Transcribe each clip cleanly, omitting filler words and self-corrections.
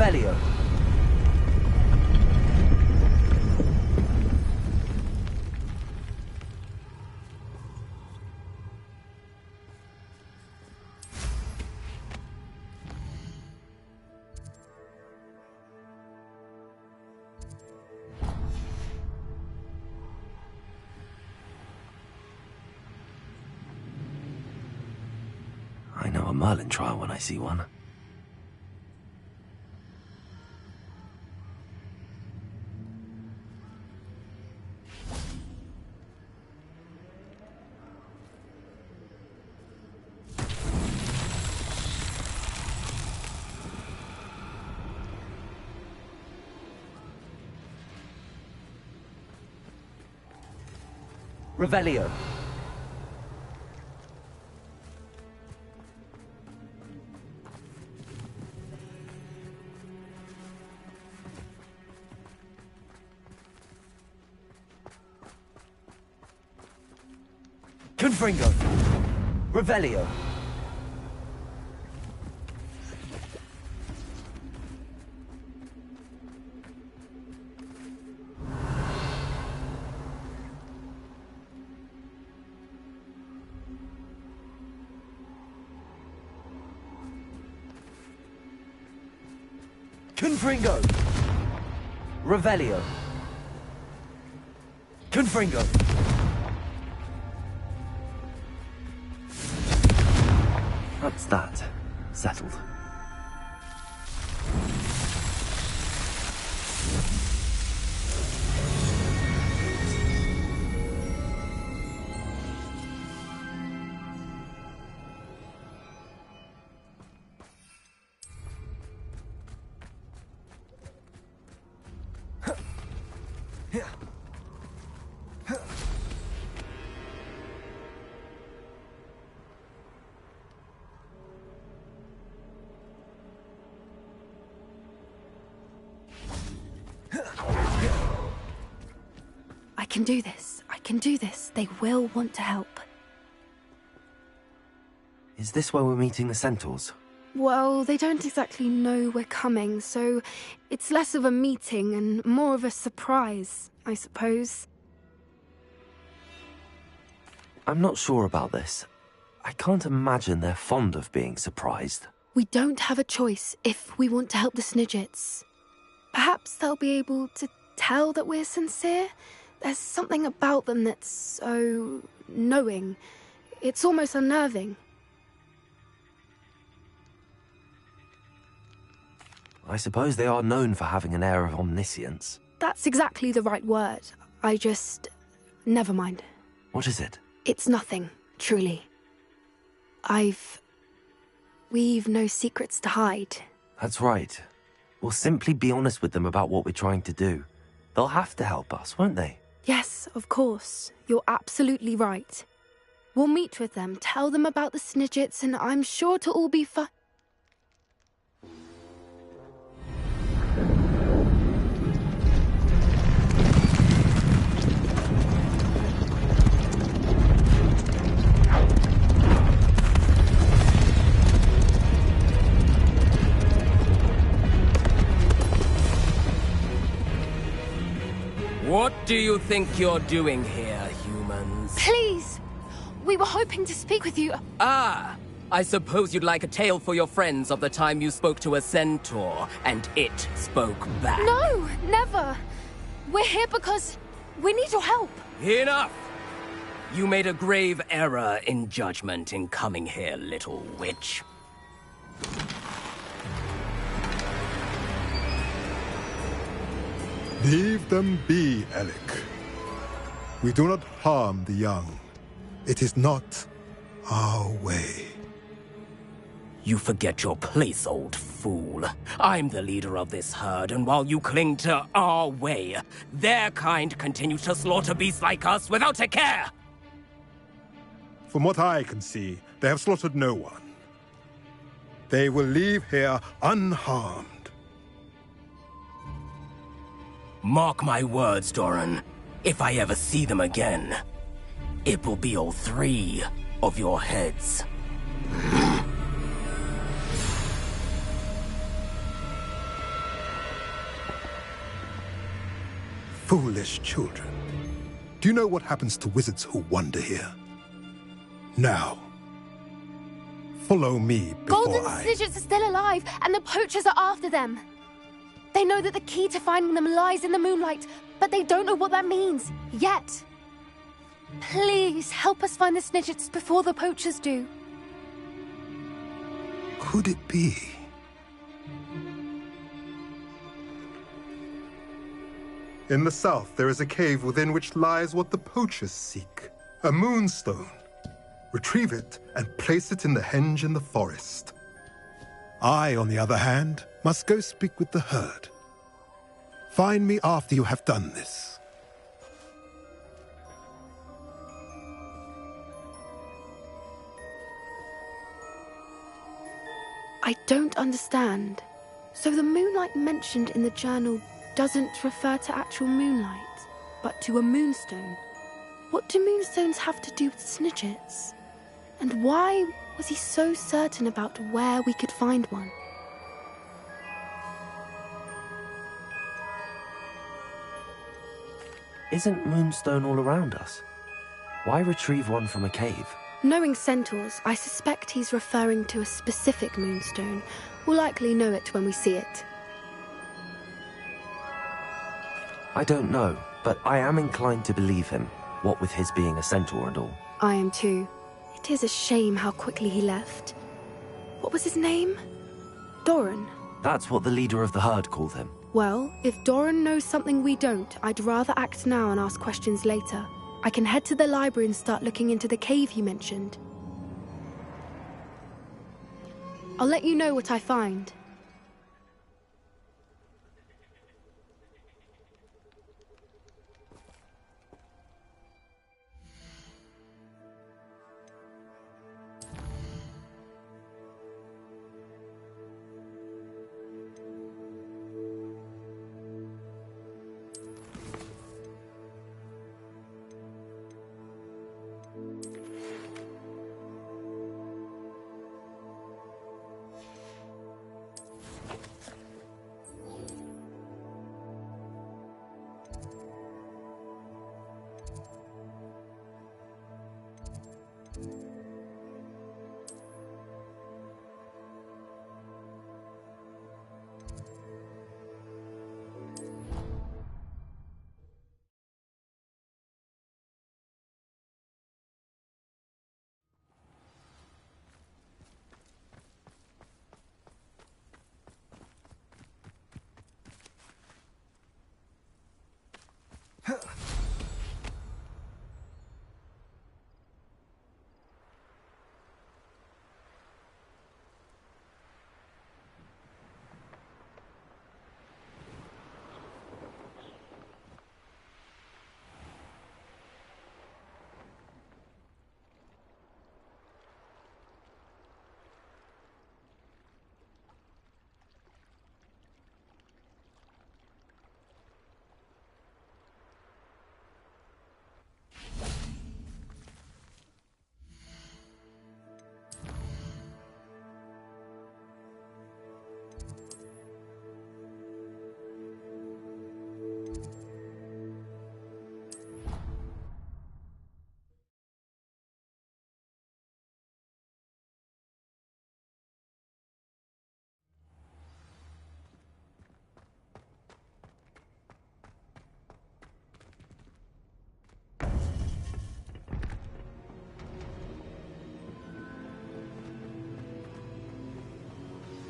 Revelio. I know a Merlin trial when I see one. Revelio. Confringo. Revelio. Confringo. Revelio. Confringo. That's that. Settled. I can do this. I can do this. They will want to help. Is this where we're meeting the centaurs? Well, they don't exactly know we're coming, so it's less of a meeting and more of a surprise, I suppose. I'm not sure about this. I can't imagine they're fond of being surprised. We don't have a choice if we want to help the Snidgets. Perhaps they'll be able to tell that we're sincere. There's something about them that's so knowing. It's almost unnerving. I suppose they are known for having an air of omniscience. That's exactly the right word. Never mind. What is it? It's nothing, truly. We've no secrets to hide. That's right. We'll simply be honest with them about what we're trying to do. They'll have to help us, won't they? Yes, of course. You're absolutely right. We'll meet with them, tell them about the Snidgets, and I'm sure to all be fine. What do you think you're doing here, humans? Please! We were hoping to speak with you. Ah! I suppose you'd like a tale for your friends of the time you spoke to a centaur, and it spoke back. No, never! We're here because we need your help. Enough! You made a grave error in judgment in coming here, little witch. Leave them be, Alec. We do not harm the young. It is not our way. You forget your place, old fool. I'm the leader of this herd, and while you cling to our way, their kind continues to slaughter beasts like us without a care! From what I can see, they have slaughtered no one. They will leave here unharmed. Mark my words, Doran. If I ever see them again, it will be all 3 of your heads. Foolish children. Do you know what happens to wizards who wander here? Now, follow me before Golden Snidgets are still alive, and the poachers are after them. They know that the key to finding them lies in the moonlight, but they don't know what that means, yet. Please, help us find the Snidgets before the poachers do. Could it be? In the south, there is a cave within which lies what the poachers seek. A moonstone. Retrieve it and place it in the henge in the forest. I, on the other hand, must go speak with the herd. Find me after you have done this. I don't understand. So the moonlight mentioned in the journal doesn't refer to actual moonlight, but to a moonstone. What do moonstones have to do with Snidgets? And why was he so certain about where we could find one? Isn't Moonstone all around us? Why retrieve one from a cave? Knowing centaurs, I suspect he's referring to a specific moonstone. We'll likely know it when we see it. I don't know, but I am inclined to believe him, what with his being a centaur and all. I am too. It is a shame how quickly he left. What was his name? Doran. That's what the leader of the herd called him. Well, if Doran knows something we don't, I'd rather act now and ask questions later. I can head to the library and start looking into the cave you mentioned. I'll let you know what I find.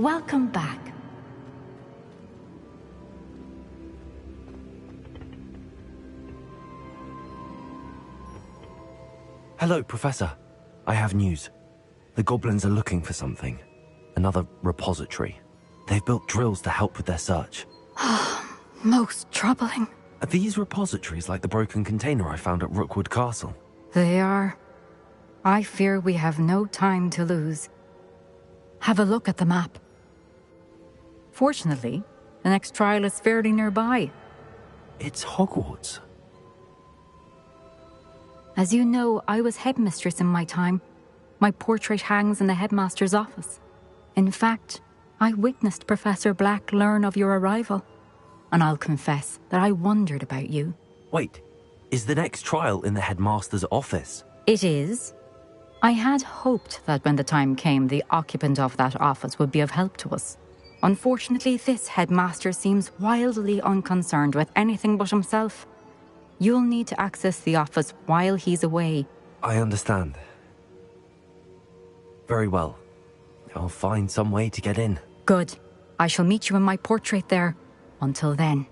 Welcome back. Hello, Professor. I have news. The goblins are looking for something. Another repository. They've built drills to help with their search. Most troubling. Are these repositories like the broken container I found at Rookwood Castle? They are. I fear we have no time to lose. Have a look at the map. Fortunately, the next trial is fairly nearby. It's Hogwarts. As you know, I was headmistress in my time. My portrait hangs in the headmaster's office. In fact, I witnessed Professor Black learn of your arrival. and I'll confess that I wondered about you. Wait, is the next trial in the headmaster's office? It is. I had hoped that when the time came, the occupant of that office would be of help to us. Unfortunately, this headmaster seems wildly unconcerned with anything but himself. You'll need to access the office while he's away. I understand. Very well. I'll find some way to get in. Good. I shall meet you in my portrait there. Until then.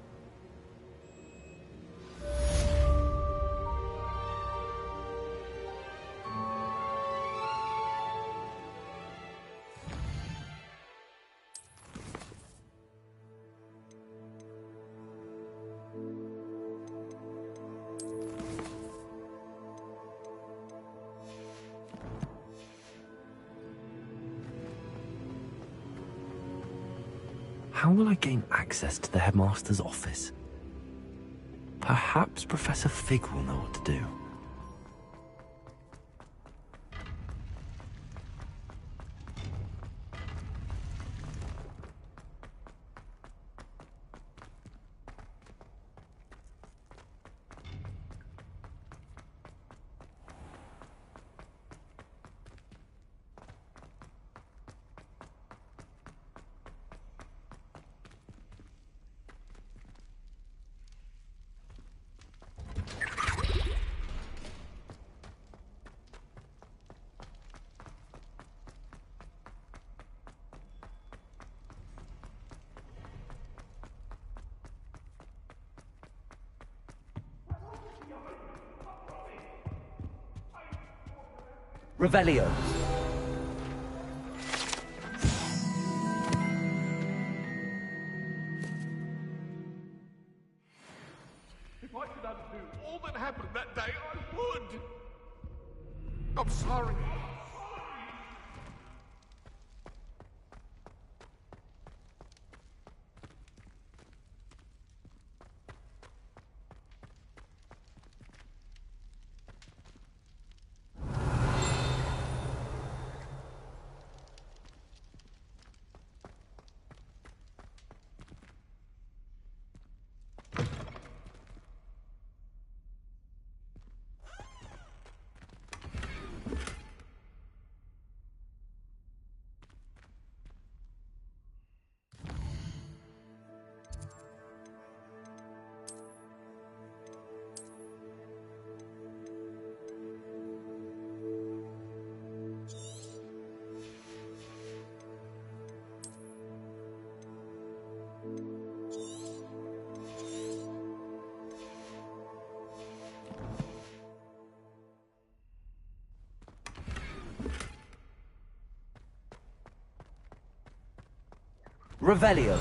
How will I gain access to the headmaster's office? Perhaps Professor Fig will know what to do. Revelio. If I could undo all that happened that day, I would. I'm sorry. Revelio.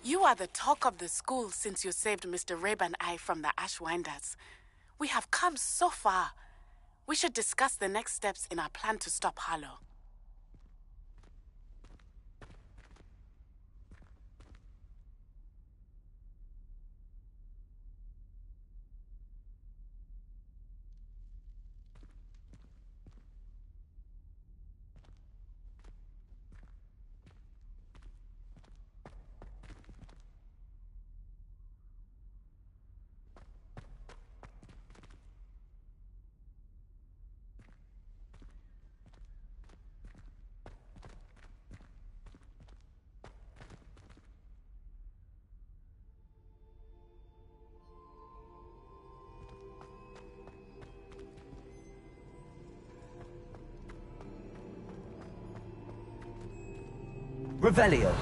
You are the talk of the school since you saved Mr. Rabe and I from the Ashwinders. We have come so far. We should discuss the next steps in our plan to stop Harlow. Revelio.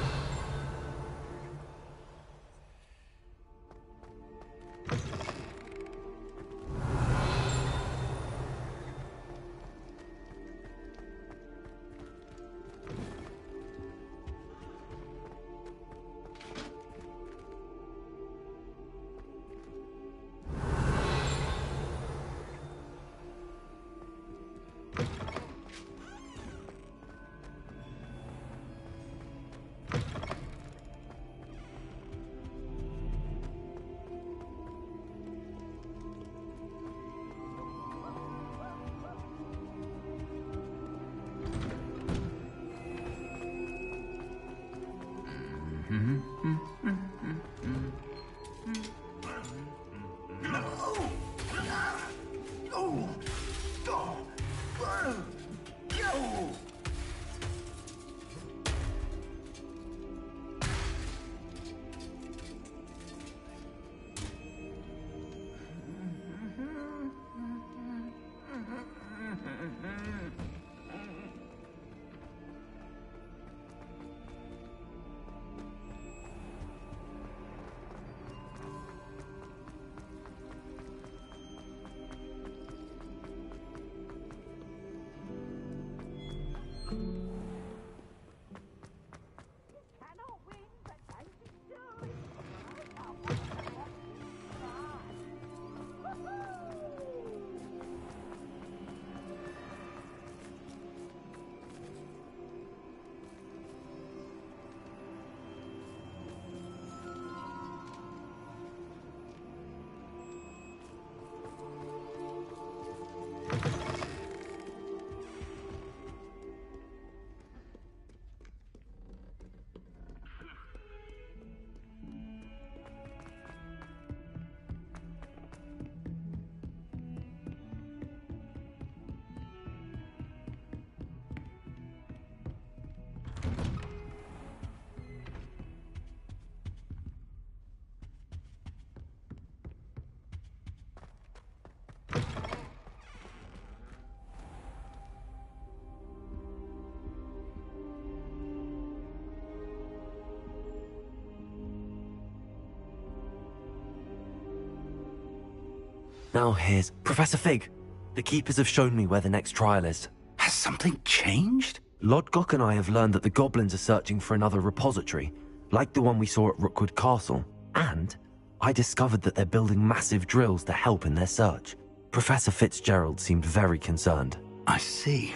Now here's Professor Fig. The Keepers have shown me where the next trial is. Has something changed? Lodgok and I have learned that the goblins are searching for another repository, like the one we saw at Rookwood Castle. And I discovered that they're building massive drills to help in their search. Professor Fitzgerald seemed very concerned. I see.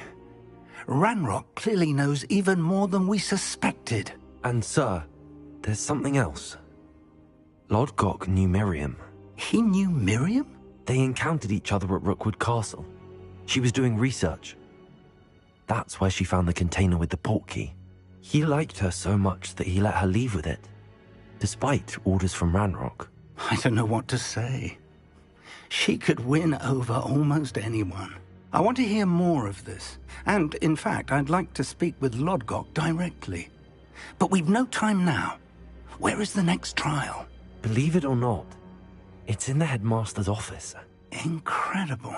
Ranrock clearly knows even more than we suspected. And sir, there's something else. Lodgok knew Miriam. He knew Miriam? They encountered each other at Rookwood Castle. She was doing research. That's where she found the container with the portkey. He liked her so much that he let her leave with it, despite orders from Ranrock. I don't know what to say. She could win over almost anyone. I want to hear more of this. And, in fact, I'd like to speak with Lodgok directly. But we've no time now. Where is the next trial? Believe it or not, it's in the headmaster's office. Incredible.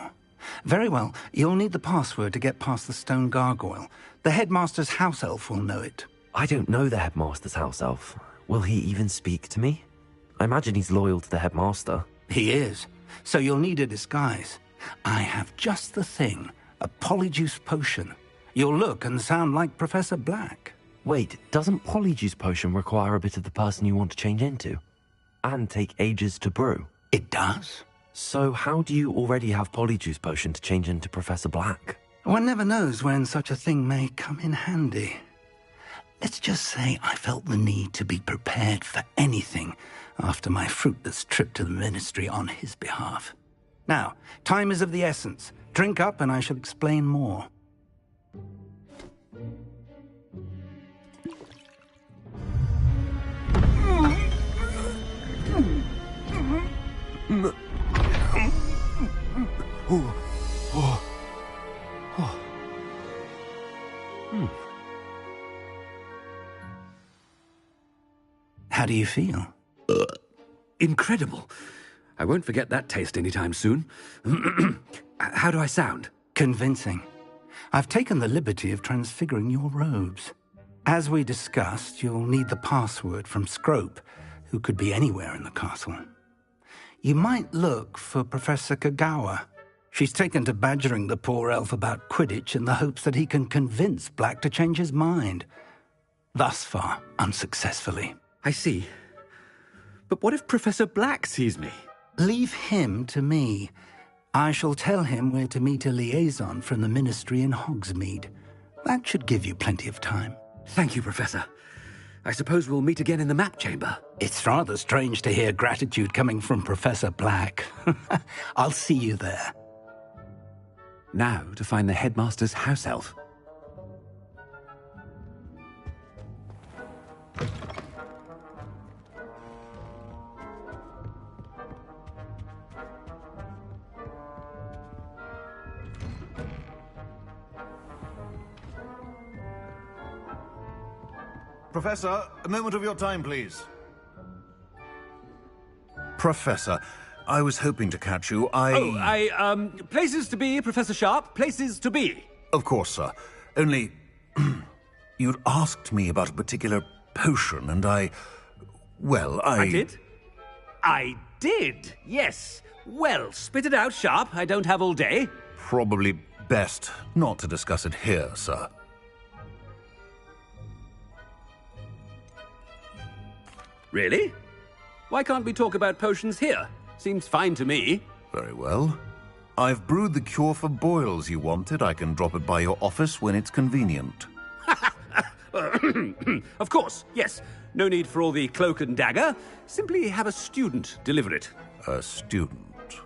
Very well, you'll need the password to get past the stone gargoyle. The headmaster's house elf will know it. I don't know the headmaster's house elf. Will he even speak to me? I imagine he's loyal to the headmaster. He is. So you'll need a disguise. I have just the thing. A polyjuice potion. You'll look and sound like Professor Black. Wait, doesn't Polyjuice Potion require a bit of the person you want to change into? And take ages to brew? It does. So how do you already have Polyjuice Potion to change into Professor Black? One never knows when such a thing may come in handy. Let's just say I felt the need to be prepared for anything after my fruitless trip to the Ministry on his behalf. Now, time is of the essence. Drink up and I shall explain more. How do you feel? Incredible. I won't forget that taste anytime soon. How do I sound? Convincing. I've taken the liberty of transfiguring your robes. As we discussed, you'll need the password from Scrope, who could be anywhere in the castle. You might look for Professor Kagawa. She's taken to badgering the poor elf about Quidditch in the hopes that he can convince Black to change his mind. Thus far, unsuccessfully. I see. But what if Professor Black sees me? Leave him to me. I shall tell him where to meet a liaison from the Ministry in Hogsmeade. That should give you plenty of time. Thank you, Professor. I suppose we'll meet again in the map chamber. It's rather strange to hear gratitude coming from Professor Black. I'll see you there. Now to find the headmaster's house elf. Professor, a moment of your time, please. Professor, I was hoping to catch you. Places to be, Professor Sharp. Places to be. Of course, sir. Only, you'd asked me about a particular potion, and I did? I did, yes. Well, spit it out, Sharp. I don't have all day. Probably best not to discuss it here, sir. Really? Why can't we talk about potions here? Seems fine to me. Very well. I've brewed the cure for boils you wanted. I can drop it by your office when it's convenient. Of course, yes. No need for all the cloak and dagger. Simply have a student deliver it. A student?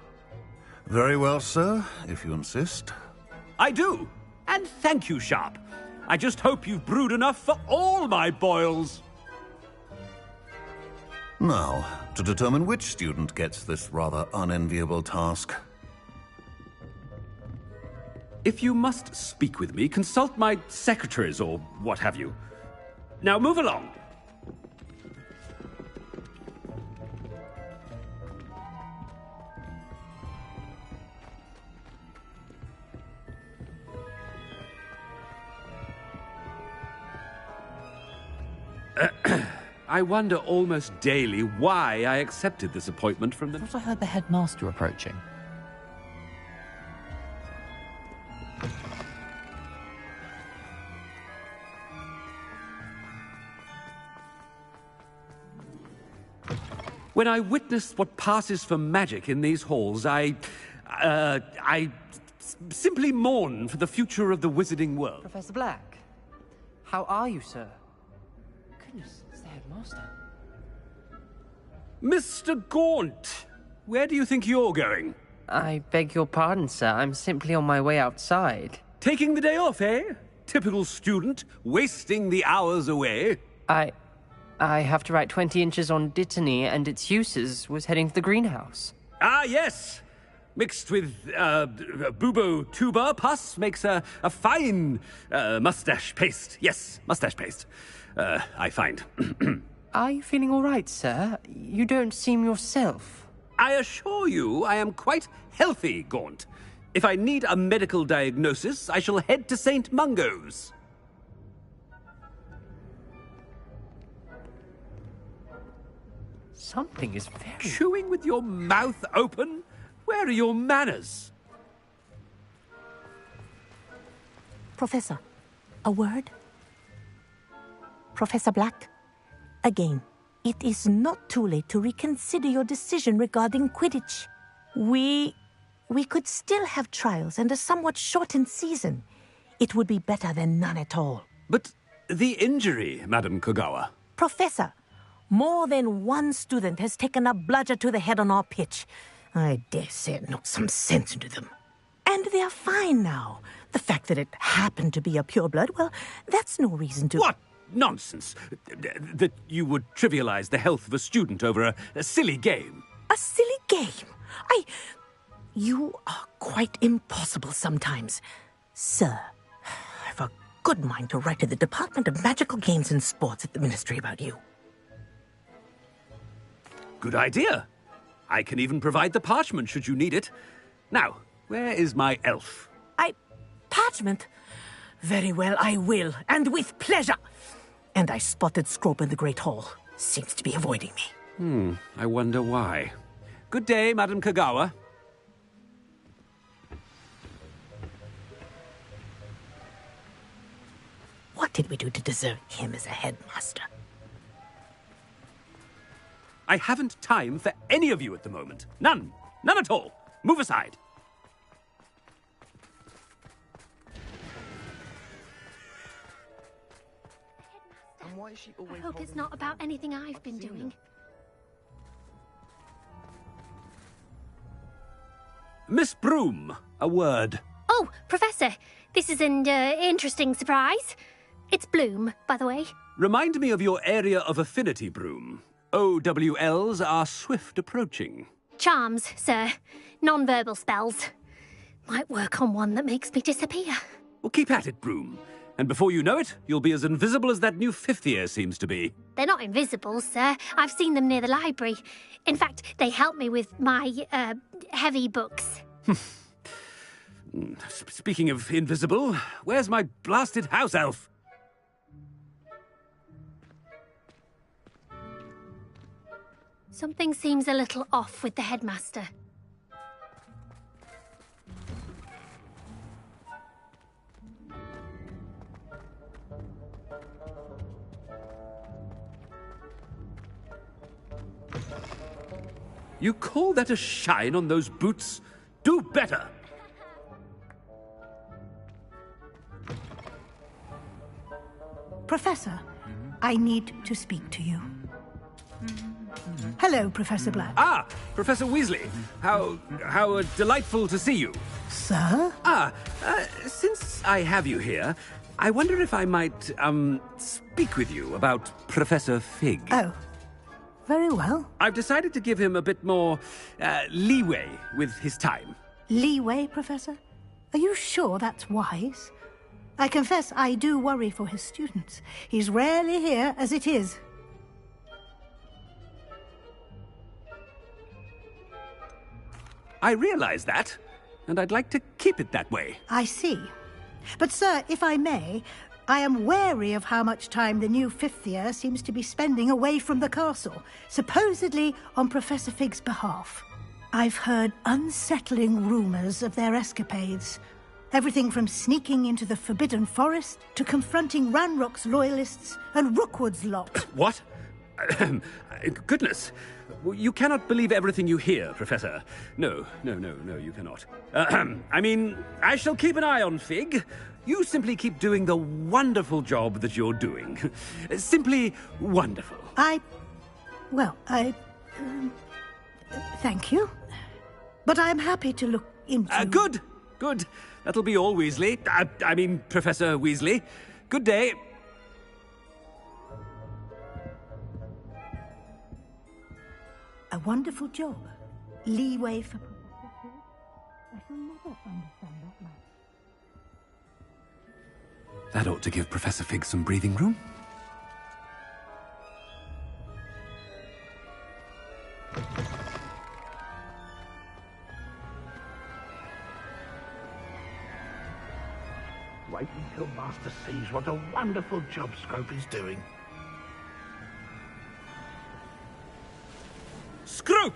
Very well, sir, if you insist. I do. And thank you, Sharp. I just hope you've brewed enough for all my boils. Now, to determine which student gets this rather unenviable task. If you must speak with me, consult my secretaries or what have you. Now move along. I wonder almost daily why I accepted this appointment from them. I heard the headmaster approaching. When I witnessed what passes for magic in these halls, I simply mourn for the future of the wizarding world. Professor Black, how are you, sir? Goodness, it's the headmaster. Mr. Gaunt, where do you think you're going? I beg your pardon, sir. I'm simply on my way outside. Taking the day off, eh? Typical student, wasting the hours away. I have to write 20 inches on Dittany and its uses. Was heading to the greenhouse. Ah, yes. Mixed with bubo tuber pus makes a fine mustache paste. Yes, mustache paste. I find. Are you feeling all right, sir? You don't seem yourself. I assure you I am quite healthy, Gaunt. If I need a medical diagnosis, I shall head to St. Mungo's. Something is very... Chewing with your mouth open? Where are your manners? Professor, a word? Professor Black, again, it is not too late to reconsider your decision regarding Quidditch. We could still have trials and a somewhat shortened season. It would be better than none at all. But the injury, Madam Kogawa. Professor, more than one student has taken a bludger to the head on our pitch. I dare say it knocked some sense into them. And they're fine now. The fact that it happened to be a pureblood, well, that's no reason to... What nonsense! That you would trivialize the health of a student over a silly game. A silly game? You are quite impossible sometimes. Sir, I've a good mind to write to the Department of Magical Games and Sports at the Ministry about you. Good idea. I can even provide the parchment should you need it. Now, where is my elf? Parchment? Very well, I will, and with pleasure. And I spotted Scrope in the Great Hall. Seems to be avoiding me. I wonder why. Good day, Madam Kogawa. What did we do to deserve him as a headmaster? I haven't time for any of you at the moment. None. None at all. Move aside. And why is she always I hope it's not about anything I've been doing. Miss Broom, a word. Oh, Professor, this is an interesting surprise. It's Bloom, by the way. Remind me of your area of affinity, Broom. OWLs are swift approaching. Charms, sir. Non-verbal spells. Might work on one that makes me disappear. Well, keep at it, Broom. And before you know it, you'll be as invisible as that new fifth year seems to be. They're not invisible, sir. I've seen them near the library. In fact, they help me with my, heavy books. Speaking of invisible, where's my blasted house elf? Something seems a little off with the headmaster. You call that a shine on those boots? Do better! Professor, I need to speak to you. Hello, Professor Black. Ah, Professor Weasley. How delightful to see you. Sir? Since I have you here, I wonder if I might, speak with you about Professor Fig. Oh, very well. I've decided to give him a bit more, leeway with his time. Leeway, Professor? Are you sure that's wise? I confess I do worry for his students. He's rarely here as it is. I realize that, and I'd like to keep it that way. I see. But, sir, if I may, I am wary of how much time the new fifth year seems to be spending away from the castle, supposedly on Professor Fig's behalf. I've heard unsettling rumours of their escapades. Everything from sneaking into the Forbidden Forest to confronting Ranrock's loyalists and Rookwood's lot. What? Goodness. You cannot believe everything you hear, Professor. No, you cannot. I mean, I shall keep an eye on Fig. You simply keep doing the wonderful job that you're doing. Simply wonderful. Thank you. But I'm happy to look into... Good. That'll be all, Weasley. I mean, Professor Weasley. Good day. A wonderful job. Leeway for Professor Fig. I shall never understand that man. That ought to give Professor Fig some breathing room. Wait until Master sees what a wonderful job Scrope is doing. Scrope!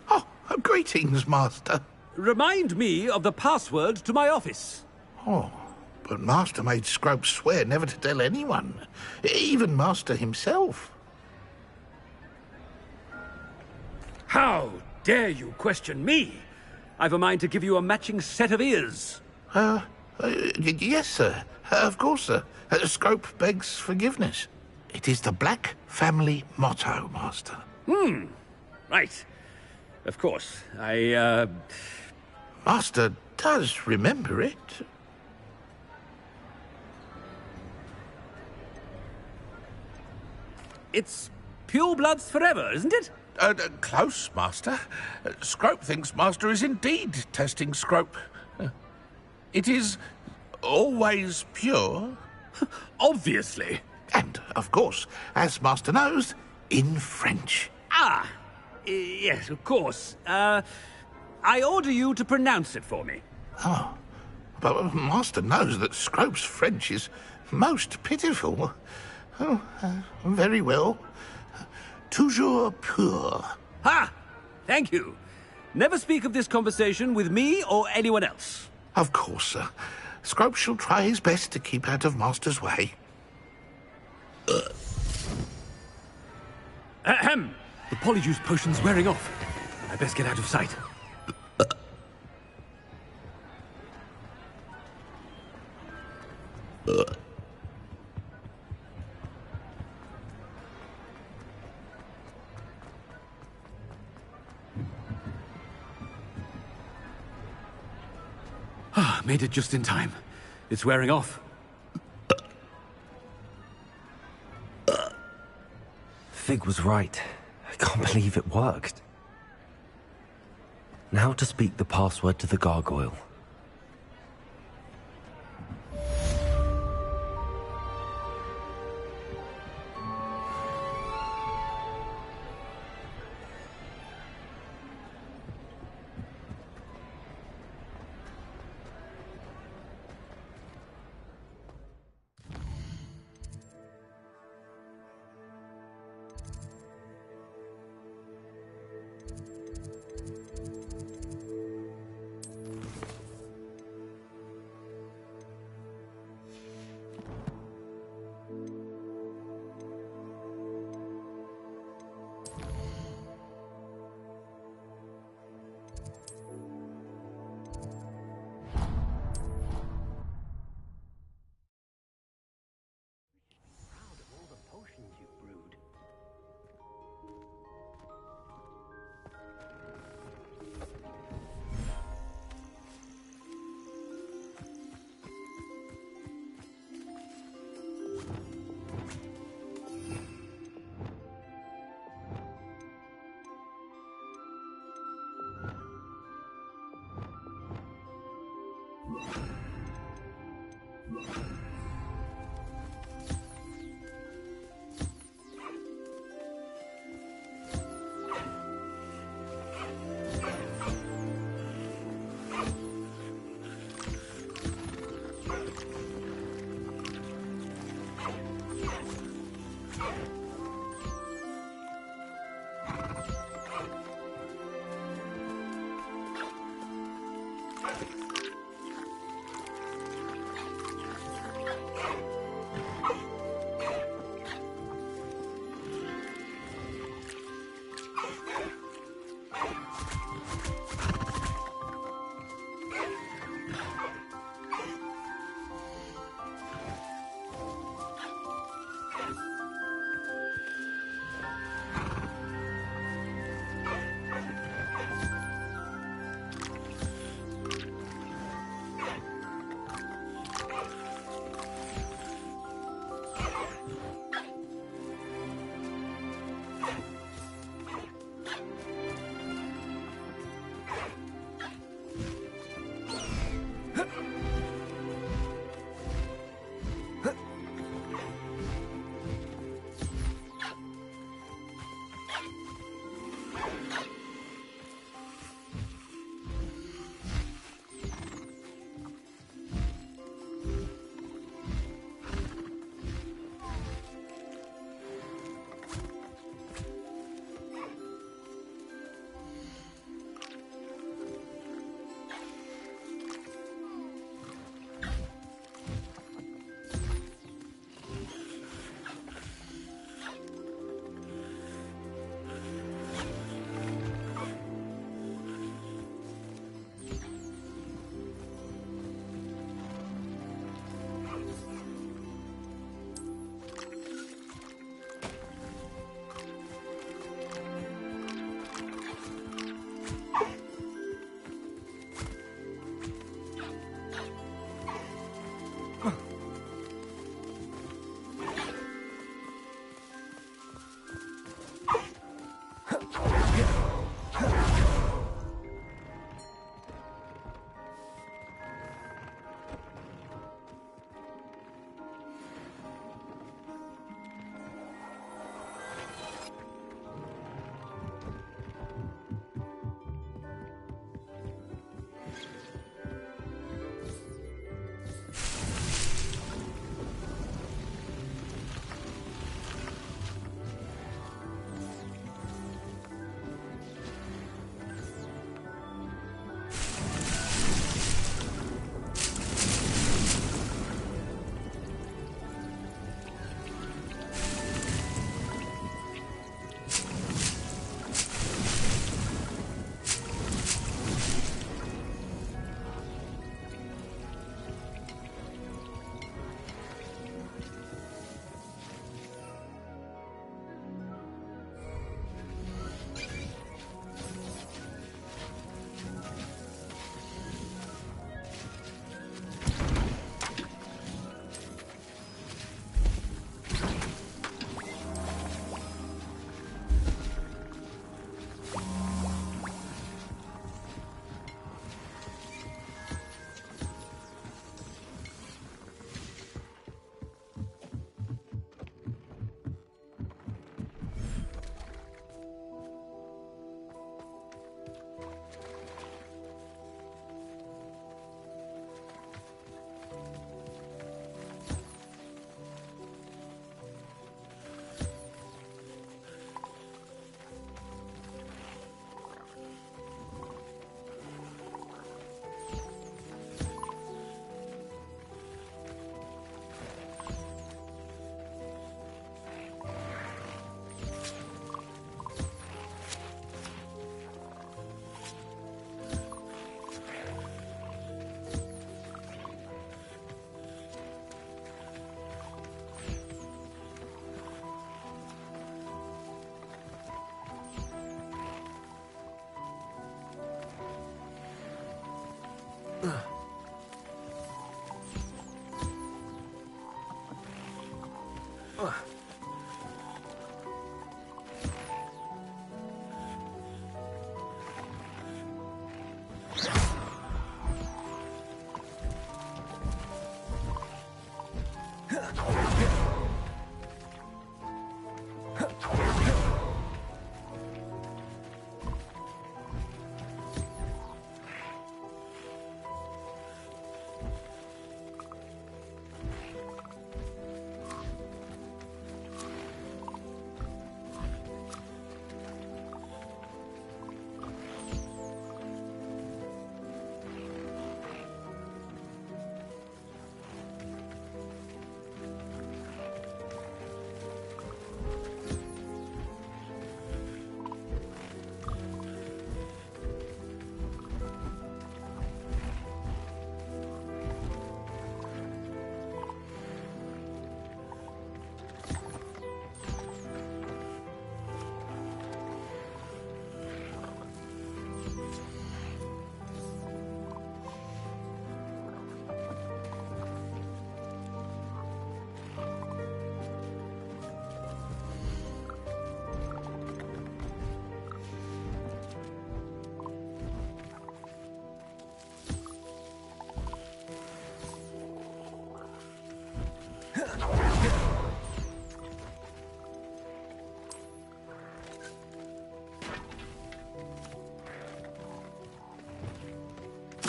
Oh, greetings, Master. Remind me of the password to my office. Oh, but Master made Scrope swear never to tell anyone, even Master himself. How dare you question me? I've a mind to give you a matching set of ears. Yes, sir. Of course, sir. Scrope begs forgiveness. It is the Black family motto, Master. Right. Of course. Master does remember it. It's pure bloods forever, isn't it? Close, Master. Scrope thinks Master is indeed testing Scrope. It is always pure. Obviously. And, of course, as Master knows, in French. Yes, of course. I order you to pronounce it for me. Oh, but Master knows that Scrope's French is most pitiful. Oh, very well. Toujours pur. Ha! Thank you. Never speak of this conversation with me or anyone else. Of course, sir. Scrope shall try his best to keep out of Master's way. Ahem! The polyjuice potion's wearing off. I best get out of sight. Made it just in time. It's wearing off. Fig was right. I can't believe it worked. Now to speak the password to the gargoyle.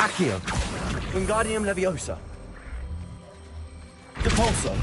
Accio. Wingardium Leviosa. Depulso.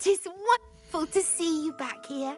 It is wonderful to see you back here.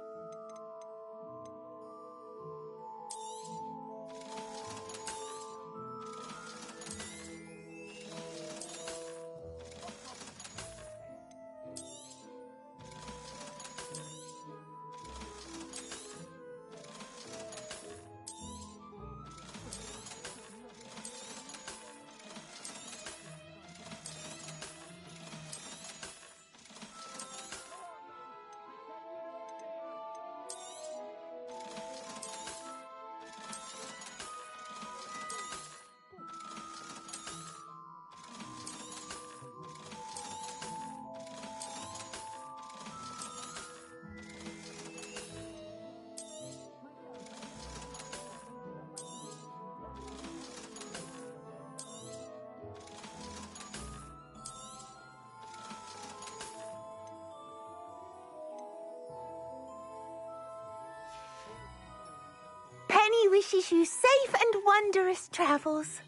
Penny wishes you safe and wondrous travels.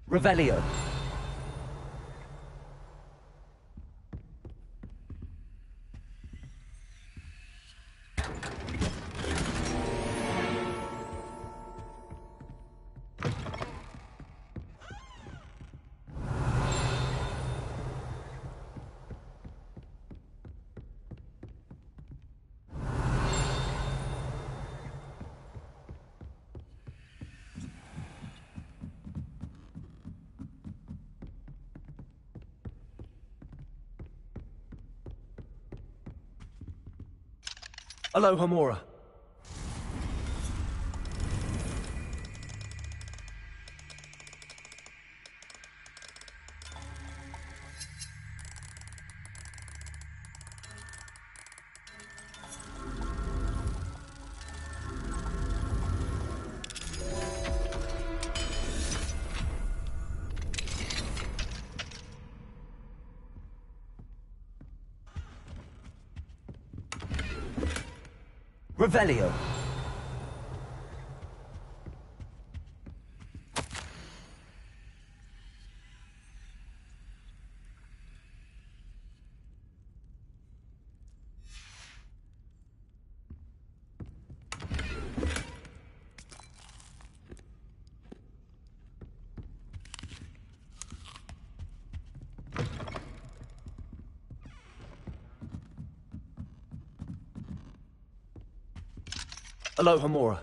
Revelio. Aloha Mora. Revelio. Hello, Homura.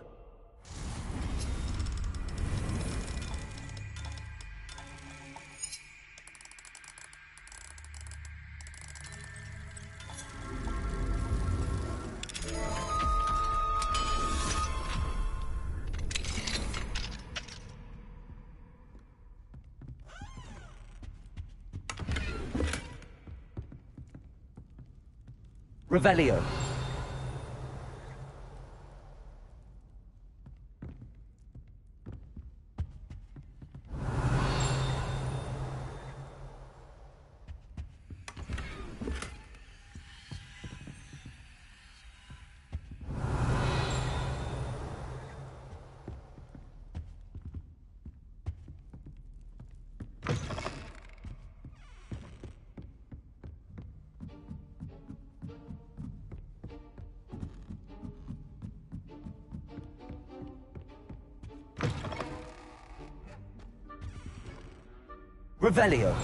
Revelio. Revelio.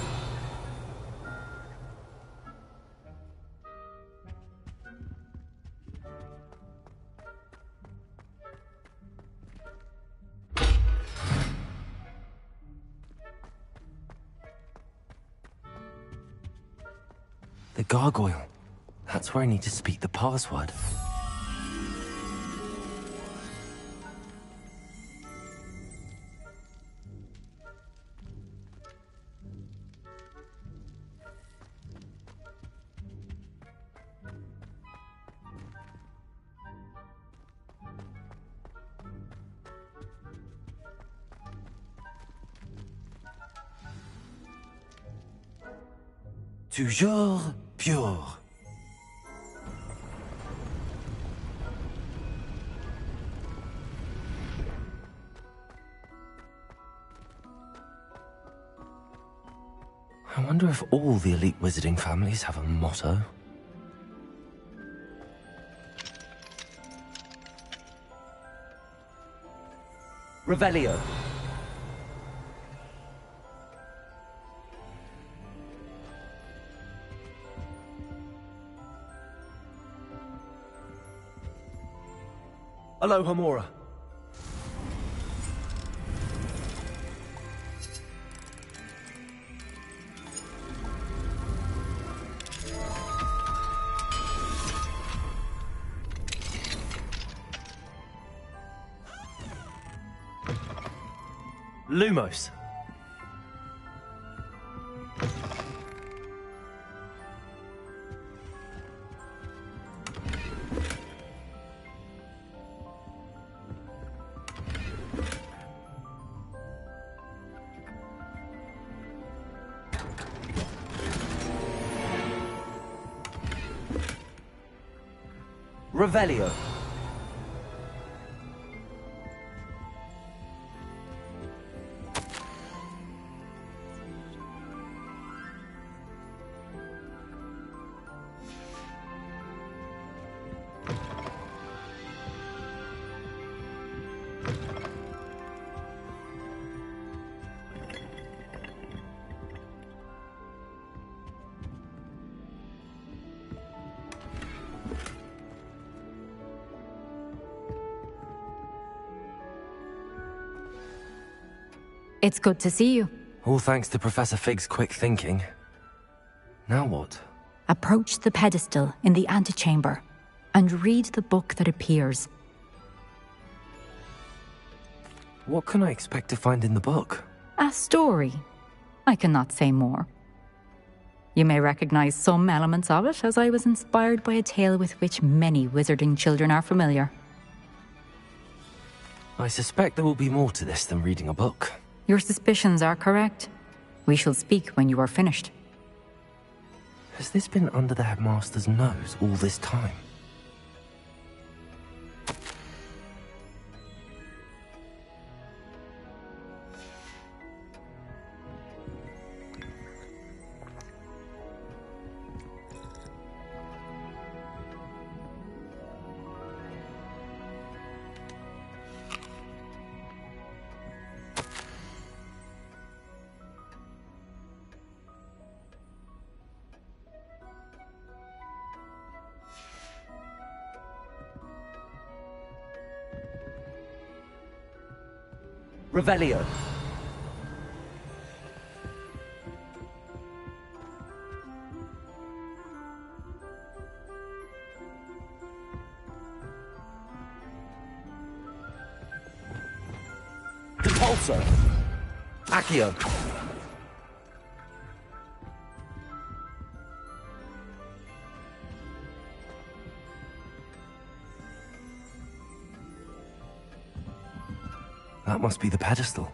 The gargoyle. That's where I need to speak the password. Toujours pure. I wonder if all the elite wizarding families have a motto. Revelio. Hello, Homura. Lumos. Revelio. It's good to see you. All thanks to Professor Fig's quick thinking. Now what? Approach the pedestal in the antechamber and read the book that appears. What can I expect to find in the book? A story. I cannot say more. You may recognize some elements of it, as I was inspired by a tale with which many wizarding children are familiar. I suspect there will be more to this than reading a book. Your suspicions are correct. We shall speak when you are finished. Has this been under the headmaster's nose all this time? Revelio. Compulso. Accio. That must be the pedestal.